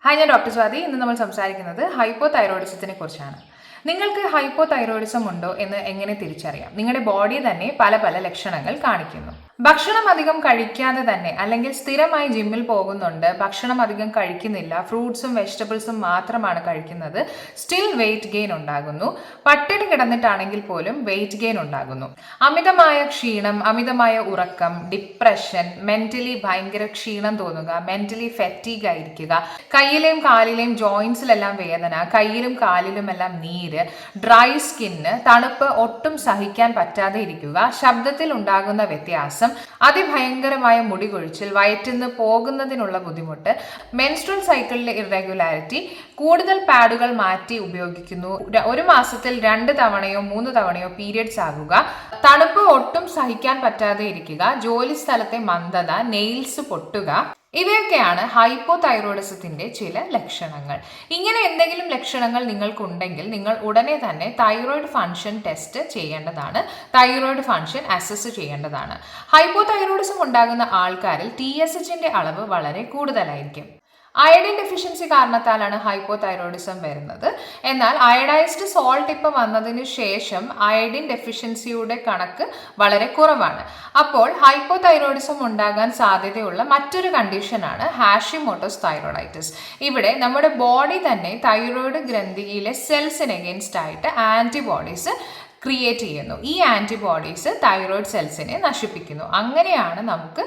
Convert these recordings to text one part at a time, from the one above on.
Hi, ഞാൻ doctor Swathi. ഇന്ന് നമ്മൾ സംസാരിക്കുന്നത് ഹൈപ്പോതൈറോയിഡിസത്തിനെ കുറിച്ചാണ്. നിങ്ങൾക്ക് ഹൈപ്പോതൈറോയിഡിസം ഉണ്ടോ എന്ന് എങ്ങനെ തിരിച്ചറിയാം? നിങ്ങളുടെ ബോഡി തന്നെ പല പല ലക്ഷണങ്ങൾ കാണിക്കുന്നു. ഭക്ഷണം അധികം കഴിക്കാതെ തന്നെ, അല്ലെങ്കിൽ സ്ഥിരമായി ജിമ്മിൽ പോകുന്നുണ്ട്, ഭക്ഷണം അധികം കഴിക്കുന്നില്ല, ഫ്രൂട്ട്സും വെജിറ്റബിൾസും മാത്രമാണ് കഴിക്കുന്നത്, സ്റ്റിൽ വെയിറ്റ് ഗെയിൻ ഉണ്ടാകുന്നു. പട്ടിണി കിടന്നിട്ടാണെങ്കിൽ പോലും വെയിറ്റ് ഗെയിൻ ഉണ്ടാകുന്നു. അമിതമായ ക്ഷീണം, അമിതമായ ഉറക്കം, ഡിപ്രഷൻ, മെന്റലി ഭയങ്കര ക്ഷീണം തോന്നുക, മെന്റലി ഫെറ്റീഗ് ആയിരിക്കുക, കയ്യിലെയും കാലിലെയും ജോയിൻസിലെല്ലാം വേദന, കയ്യിലും കാലിലും എല്ലാം നീര്, ഡ്രൈ സ്കിന്ന്, തണുപ്പ് ഒട്ടും സഹിക്കാൻ പറ്റാതെ ഇരിക്കുക, ശബ്ദത്തിൽ ഉണ്ടാകുന്ന വ്യത്യാസം, അതിഭയങ്കരമായ മുടി കൊഴിച്ചിൽ, വയറ്റിന്ന് പോകുന്നതിനുള്ള ബുദ്ധിമുട്ട്, മെൻസ്ട്രൽ സൈക്കിളിലെ ഇറഗുലാരിറ്റി, കൂടുതൽ പാഡുകൾ മാറ്റി ഉപയോഗിക്കുന്നു, ഒരു മാസത്തിൽ 2 തവണയോ 3 തവണയോ പീരിയഡ്സ് ആകുക, തണുപ്പ് ഒട്ടും സഹിക്കാൻ പറ്റാതെ ഇരിക്കുക, ജോലി സ്ഥലത്തെ മന്ദത, നെയിൽസ് പൊട്ടുക, ഇവയൊക്കെയാണ് ഹൈപ്പോതൈറോയിഡിസത്തിന്റെ ചില ലക്ഷണങ്ങൾ. ഇങ്ങനെ എന്തെങ്കിലും ലക്ഷണങ്ങൾ നിങ്ങൾക്കുണ്ടെങ്കിൽ നിങ്ങൾ ഉടനെ തന്നെ തൈറോയിഡ് ഫംഗ്ഷൻ ടെസ്റ്റ് ചെയ്യേണ്ടതാണ്, തൈറോയിഡ് ഫംഗ്ഷൻ അസസ് ചെയ്യേണ്ടതാണ്. ഹൈപ്പോതൈറോയിഡിസം ഉണ്ടാകുന്ന ആൾക്കാരിൽ TSHന്റെ അളവ് വളരെ കൂടുതലായിരിക്കും. അയഡിൻ ഡെഫിഷ്യൻസി കാരണത്താലാണ് ഹൈപ്പോതൈറോയിഡിസം വരുന്നത്. എന്നാൽ അയഡൈസ്ഡ് സോൾട്ട് ഇപ്പം വന്നതിന് ശേഷം അയഡിൻ ഡെഫിഷ്യൻസിയുടെ കണക്ക് വളരെ കുറവാണ്. അപ്പോൾ ഹൈപ്പോതൈറോയിഡിസം ഉണ്ടാകാൻ സാധ്യതയുള്ള മറ്റൊരു കണ്ടീഷനാണ് ഹാഷിമോട്ടോസ് തൈറോയിഡൈറ്റിസ്. ഇവിടെ നമ്മുടെ ബോഡി തന്നെ തൈറോയിഡ് ഗ്രന്ഥിയിലെ സെൽസിന് എഗെയിൻസ്റ്റ് ആയിട്ട് ആന്റിബോഡീസ് ക്രിയേറ്റ് ചെയ്യുന്നു. ഈ ആന്റിബോഡീസ് തൈറോയിഡ് സെൽസിനെ നശിപ്പിക്കുന്നു. അങ്ങനെയാണ് നമുക്ക്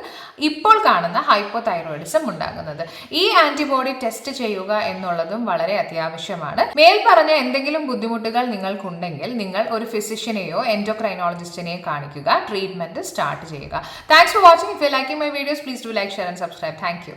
ഇപ്പോൾ കാണുന്ന ഹൈപ്പോതൈറോയിഡിസം ഉണ്ടാകുന്നത്. ഈ ആന്റിബോഡി ടെസ്റ്റ് ചെയ്യുക എന്നുള്ളതും വളരെ അത്യാവശ്യമാണ്. മേൽപ്പറഞ്ഞ എന്തെങ്കിലും ബുദ്ധിമുട്ടുകൾ നിങ്ങൾക്കുണ്ടെങ്കിൽ നിങ്ങൾ ഒരു ഫിസിഷ്യനെയോ എൻഡോക്രൈനോളജിസ്റ്റിനെയോ കാണിക്കുക, ട്രീറ്റ്മെന്റ് സ്റ്റാർട്ട് ചെയ്യുക. Thanks for watching. If you liking my videos, please do like, share and subscribe. Thank you.